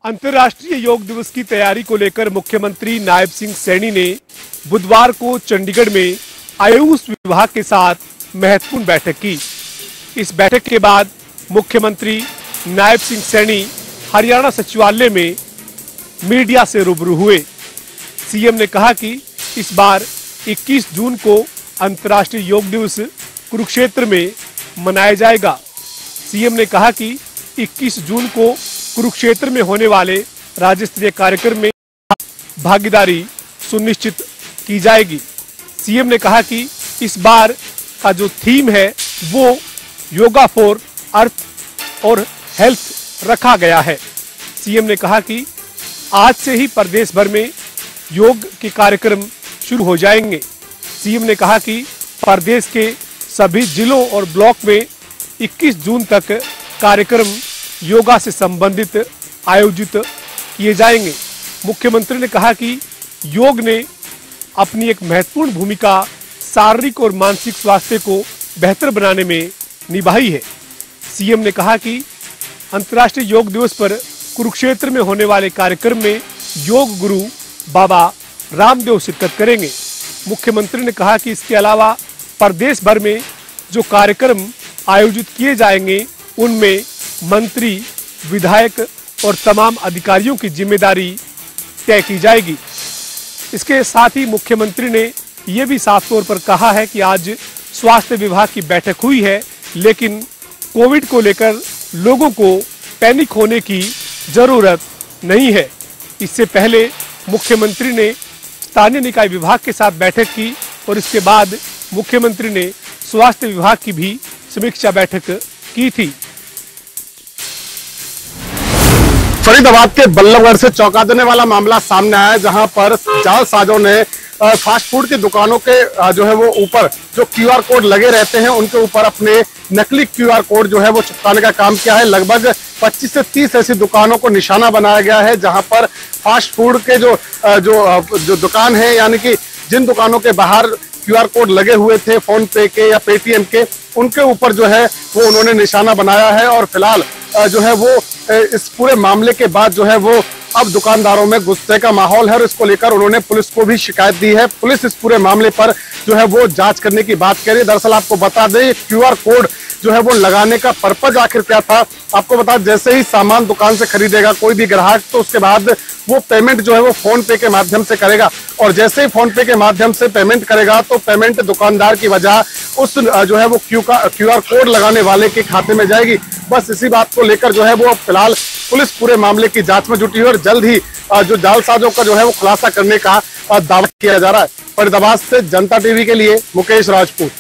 अंतर्राष्ट्रीय योग दिवस की तैयारी को लेकर मुख्यमंत्री नायब सिंह सैनी ने बुधवार को चंडीगढ़ में आयुष विभाग के साथ महत्वपूर्ण बैठक की। इस बैठक के बाद मुख्यमंत्री नायब सिंह सैनी हरियाणा सचिवालय में मीडिया से रूबरू हुए। सीएम ने कहा कि इस बार 21 जून को अंतर्राष्ट्रीय योग दिवस कुरुक्षेत्र में मनाया जाएगा। सीएम ने कहा कि 21 जून को कुरुक्षेत्र में होने वाले राज्य स्तरीय कार्यक्रम में भागीदारी सुनिश्चित की जाएगी। सीएम ने कहा कि इस बार का जो थीम है वो योगा फॉर अर्थ और हेल्थ रखा गया है। सीएम ने कहा कि आज से ही प्रदेश भर में योग के कार्यक्रम शुरू हो जाएंगे। सीएम ने कहा कि प्रदेश के सभी जिलों और ब्लॉक में 21 जून तक कार्यक्रम योगा से संबंधित आयोजित किए जाएंगे। मुख्यमंत्री ने कहा कि योग ने अपनी एक महत्वपूर्ण भूमिका शारीरिक और मानसिक स्वास्थ्य को बेहतर बनाने में निभाई है। सीएम ने कहा कि अंतर्राष्ट्रीय योग दिवस पर कुरुक्षेत्र में होने वाले कार्यक्रम में योग गुरु बाबा रामदेव शिरकत करेंगे। मुख्यमंत्री ने कहा कि इसके अलावा प्रदेश भर में जो कार्यक्रम आयोजित किए जाएंगे उनमें मंत्री, विधायक और तमाम अधिकारियों की जिम्मेदारी तय की जाएगी। इसके साथ ही मुख्यमंत्री ने यह भी साफ तौर पर कहा है कि आज स्वास्थ्य विभाग की बैठक हुई है, लेकिन कोविड को लेकर लोगों को पैनिक होने की जरूरत नहीं है। इससे पहले मुख्यमंत्री ने स्थानीय निकाय विभाग के साथ बैठक की और इसके बाद मुख्यमंत्री ने स्वास्थ्य विभाग की भी समीक्षा बैठक की थी। फरीदाबाद के बल्लभगढ़ से चौंका देने वाला मामला सामने आया है, जहां पर जालसाजों ने फास्ट फूड की दुकानों के जो है वो ऊपर जो क्यूआर कोड लगे रहते हैं उनके ऊपर अपने नकली क्यूआर कोड जो है वो चिपकाने का काम किया है। लगभग 25 से 30 ऐसी दुकानों को निशाना बनाया गया है, जहां पर फास्ट फूड के जो दुकान है, यानी कि जिन दुकानों के बाहर क्यूआर कोड लगे हुए थे फोन पे के या पेटीएम के, उनके ऊपर जो है वो उन्होंने निशाना बनाया है। और फिलहाल जो है वो इस पूरे मामले के बाद जो है वो अब दुकानदारों में गुस्से का माहौल है और इसको लेकर उन्होंने पुलिस को भी शिकायत दी है। पुलिस इस पूरे मामले पर जो है वो जांच करने की बात कह रही है। दरअसल आपको बता दें, क्यूआर कोड जो है वो लगाने का पर्पज आखिर क्या था, आपको बता, जैसे ही सामान दुकान से खरीदेगा कोई भी ग्राहक, तो उसके बाद वो पेमेंट जो है वो फोन पे के माध्यम से करेगा और जैसे ही फोन पे के माध्यम से पेमेंट करेगा तो पेमेंट दुकानदार की वजह उस जो है वो क्यूआर कोड लगाने वाले के खाते में जाएगी। बस इसी बात को लेकर जो है वो फिलहाल पुलिस पूरे मामले की जांच में जुटी है और जल्द ही जो जालसाजों का जो है वो खुलासा करने का दावा किया जा रहा है। फरीदाबाद से जनता टीवी के लिए मुकेश राजपूत।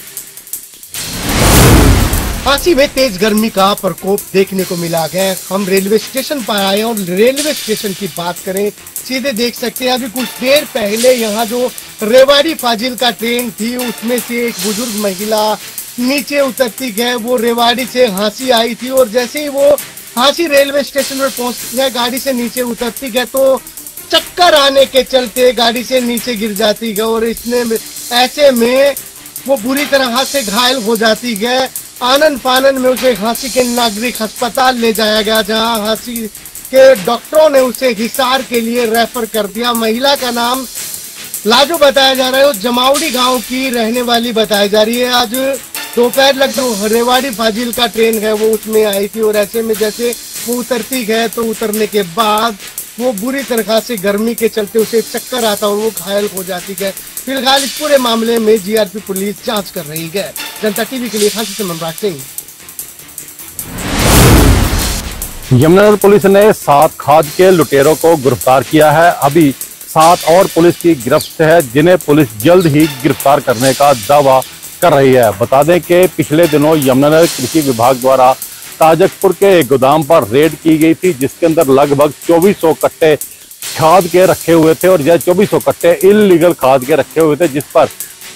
काशी में तेज गर्मी का प्रकोप देखने को मिला है। हम रेलवे स्टेशन पर आए और रेलवे स्टेशन की बात करें, सीधे देख सकते हैं अभी कुछ देर पहले यहाँ जो रेवाड़ी फाजिल का ट्रेन थी उसमें से एक बुजुर्ग महिला नीचे उतरती गए। वो रेवाड़ी से हांसी आई थी और जैसे ही वो हांसी रेलवे स्टेशन पर पहुंच गए, गाड़ी से नीचे उतरती गए तो चक्कर आने के चलते गाड़ी से नीचे गिर जाती गए और इसने ऐसे में वो बुरी तरह से घायल हो जाती गए। आनंद फानन में उसे हांसी के नागरिक अस्पताल ले जाया गया, जहां हांसी के डॉक्टरों ने उसे हिसार के लिए रेफर कर दिया। महिला का नाम लाजो बताया जा रहा है, वो जमावड़ी गांव की रहने वाली बताई जा रही है। आज दोपहर लगभग रेवाड़ी फाजिल का ट्रेन है वो उसमें आई थी और ऐसे में जैसे वो उतरती गए तो उतरने के बाद वो बुरी तरह से गर्मी के चलते उसे चक्कर आता और वो घायल हो जाती है। फिलहाल इस पूरे मामले में जीआरपी पुलिस जांच कर रही है। जनता टीवी के लिए खांसी से मनराज सिंह। यमुनानगर पुलिस ने 7 खाद के लुटेरों को गिरफ्तार किया है। अभी 7 और पुलिस की गिरफ्त है, जिन्हें पुलिस जल्द ही गिरफ्तार करने का दावा कर रही है। बता दें कि पिछले दिनों यमुनानगर कृषि विभाग द्वारा ताजकपुर के गोदाम पर रेड की गई थी, जिसके अंदर लगभग 2400 कट्टे खाद के रखे हुए थे और यह 2400 कट्टे इलीगल खाद के रखे हुए थे, जिस पर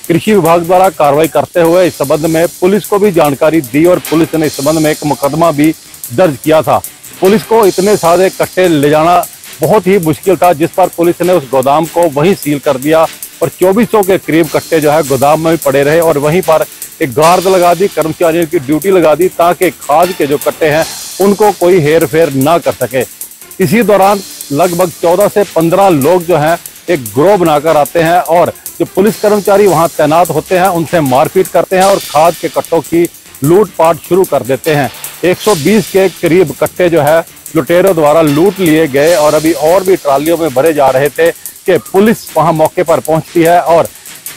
कृषि विभाग द्वारा कार्रवाई करते हुए इस संबंध में पुलिस को भी जानकारी दी और पुलिस ने इस संबंध में एक मुकदमा भी दर्ज किया था। पुलिस को इतने सारे कट्टे ले जाना बहुत ही मुश्किल था, जिस पर पुलिस ने उस गोदाम को वहीं सील कर दिया और 2400 के करीब कट्टे जो है गोदाम में पड़े रहे और वहीं पर एक गार्ड लगा दी, कर्मचारियों की ड्यूटी लगा दी ताकि खाद के जो कट्टे हैं उनको कोई हेर फेर ना कर सके। इसी दौरान लगभग 14 से 15 लोग जो हैं एक ग्रोह बनाकर आते हैं और जो पुलिस कर्मचारी वहां तैनात होते हैं उनसे मारपीट करते हैं और खाद के कट्टों की लूटपाट शुरू कर देते हैं। 120 के करीब कट्टे जो है लुटेरों द्वारा लूट लिए गए और अभी और भी ट्रालियों में भरे जा रहे थे कि पुलिस वहां मौके पर पहुंचती है और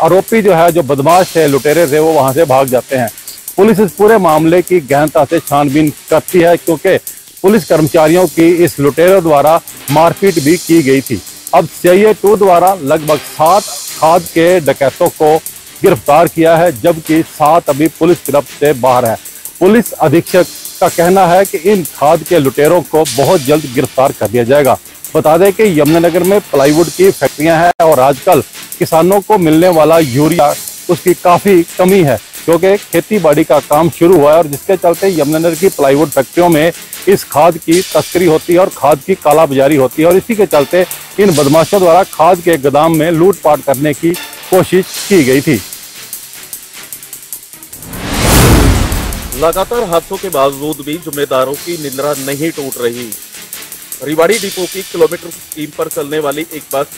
आरोपी जो है, जो बदमाश है, लुटेरे थे, वो वहां से भाग जाते हैं। पुलिस इस पूरे मामले की गहनता से छानबीन करती है क्योंकि पुलिस कर्मचारियों की इस लुटेरों द्वारा मारपीट भी की गई थी। अब CIA 2 द्वारा लगभग 7 खाद के डकैतों को गिरफ्तार किया है, जबकि 7 अभी पुलिस गिरफ्त से बाहर है। पुलिस अधीक्षक का कहना है कि इन खाद के लुटेरों को बहुत जल्द गिरफ्तार कर दिया जाएगा। बता दें कि यमुनानगर में प्लाईवुड की फैक्ट्रियां हैं और आजकल किसानों को मिलने वाला यूरिया उसकी काफी कमी है क्योंकि खेती बाड़ी का काम शुरू हुआ है और जिसके चलते यमुनानगर की प्लाईवुड फैक्ट्रियों में इस खाद की तस्करी होती है और खाद की कालाबाजारी होती है और इसी के चलते इन बदमाशों द्वारा खाद के गोदाम में लूटपाट करने की कोशिश की गई थी। लगातार हादसों के बावजूद भी जिम्मेदारों की निद्रा नहीं टूट रही। रेवाड़ी डिपो की किलोमीटर स्कीम पर चलने वाली एक बस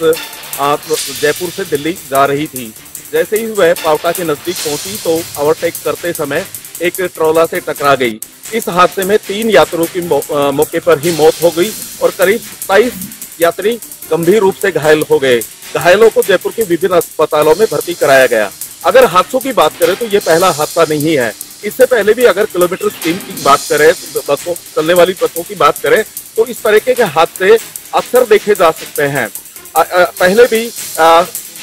जयपुर से दिल्ली जा रही थी। जैसे ही वह पावटा के नजदीक पहुंची तो ओवरटेक करते समय एक ट्रोला से टकरा गई। इस हादसे में 3 यात्रियों की मौके पर ही मौत हो गई और करीब 27 यात्री गंभीर रूप से घायल हो गए। घायलों को जयपुर के विभिन्न अस्पतालों में भर्ती कराया गया। अगर हादसों की बात करें तो ये पहला हादसा नहीं है। इससे पहले भी अगर किलोमीटर स्कीम की बात करें, बसों चलने वाली बसों की बात करें तो इस तरीके के हादसे अक्सर देखे जा सकते हैं। पहले भी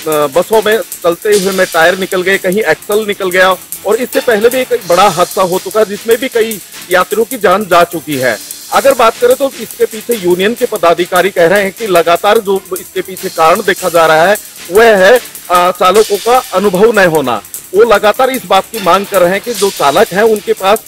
बसों में चलते हुए में टायर निकल गए, कहीं एक्सल निकल गया और इससे पहले भी एक बड़ा हादसा हो चुका जिसमें भी कई यात्रियों की जान जा चुकी है। अगर बात करें तो इसके पीछे यूनियन के पदाधिकारी कह रहे हैं कि लगातार जो इसके पीछे कारण देखा जा रहा है वह है चालकों का अनुभव न होना। वो लगातार इस बात की मांग कर रहे हैं कि जो चालक हैं उनके पास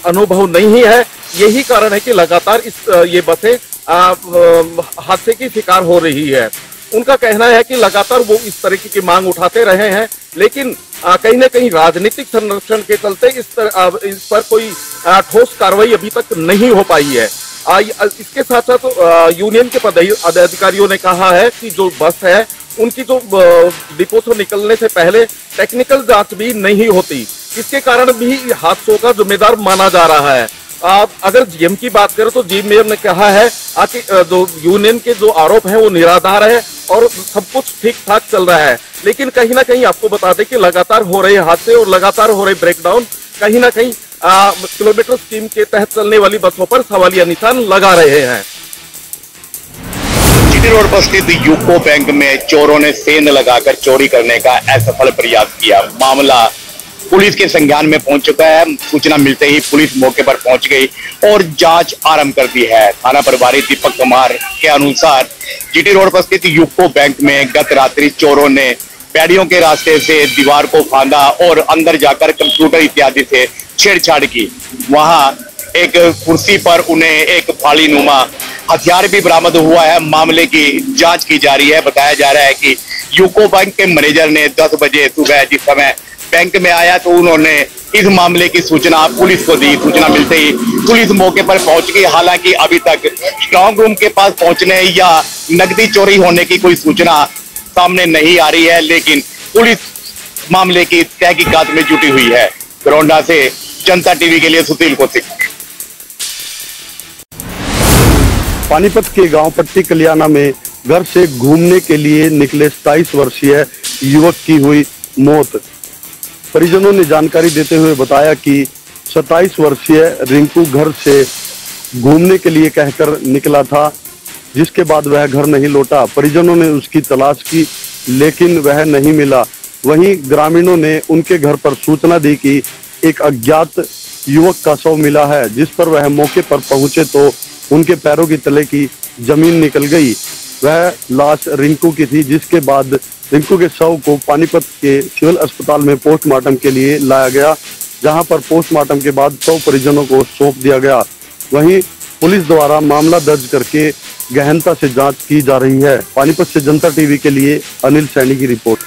अनुभव नहीं है। यही कारण है कि लगातार ये बसें हादसे की शिकार हो रही है। उनका कहना है कि लगातार वो इस तरीके की मांग उठाते रहे हैं लेकिन कहीं न कहीं राजनीतिक संरक्षण के चलते इस पर कोई ठोस कार्रवाई अभी तक नहीं हो पाई है। इसके साथ साथ यूनियन के पदाधिकारियों ने कहा है कि जो बस है उनकी जो डिपो से निकलने से पहले टेक्निकल जांच भी नहीं होती, इसके कारण भी हादसों का जिम्मेदार माना जा रहा है। अगर जीएम की बात करें तो जीएम मेयर ने कहा है कि जो यूनियन के जो आरोप हैं वो निराधार है और सब कुछ ठीक ठाक चल रहा है, लेकिन कहीं ना कहीं आपको बता दें कि लगातार हो रहे हादसे और लगातार हो रहे ब्रेकडाउन कहीं ना कहीं किलोमीटर स्कीम के तहत चलने वाली बसों पर सवालिया निशान लगा रहे हैं। जीटी रोड पर स्थित यूको बैंक में चोरों ने सेंध लगाकर चोरी करने का असफल प्रयास किया। मामला पुलिस के संज्ञान में पहुंच चुका है। सूचना मिलते ही पुलिस मौके पर पहुंच गई और जांच आरंभ कर दी है। थाना प्रभारी दीपक कुमार के अनुसार जीटी रोड पर स्थित यूको बैंक में गत रात्रि चोरों ने पैड़ियों के रास्ते से दीवार को फांदा और अंदर जाकर कंप्यूटर इत्यादि से छेड़छाड़ की। वहां एक कुर्सी पर उन्हें एक फाली नुमा हथियार भी बरामद हुआ है। मामले की जांच की जा रही है। बताया जा रहा है कि यूको बैंक के मैनेजर ने 10 बजे सुबह जिस समय बैंक में आया तो उन्होंने इस मामले की सूचना पुलिस को दी। सूचना मिलते ही पुलिस मौके पर पहुंच गई। हालांकि अभी तक स्ट्रांग रूम के पास पहुंचने या नकदी चोरी होने की कोई सूचना सामने नहीं आ रही है, लेकिन पुलिस मामले की तहकीकात में जुटी हुई है। बरौंडा से जनता टीवी के लिए सुशील कौशिक। पानीपत के गांव पट्टी कलियाना में घर से घूमने के लिए निकले 27 वर्षीय युवक की हुई मौत। परिजनों ने जानकारी देते हुए बताया कि 27 वर्षीय रिंकू घर से घूमने के लिए कहकर निकला था, जिसके बाद वह घर नहीं लौटा। परिजनों ने उसकी तलाश की लेकिन वह नहीं मिला। वहीं ग्रामीणों ने उनके घर पर सूचना दी कि एक अज्ञात युवक का शव मिला है, जिस पर वह मौके पर पहुंचे तो उनके पैरों की तले की जमीन निकल गई। वह लाश रिंकू की थी, जिसके बाद रिंकू के शव को पानीपत के सिविल अस्पताल में पोस्टमार्टम के लिए लाया गया, जहां पर पोस्टमार्टम के बाद शव परिजनों को सौंप दिया गया। वहीं पुलिस द्वारा मामला दर्ज करके गहनता से जांच की जा रही है। पानीपत से जनता टीवी के लिए अनिल सैनी की रिपोर्ट।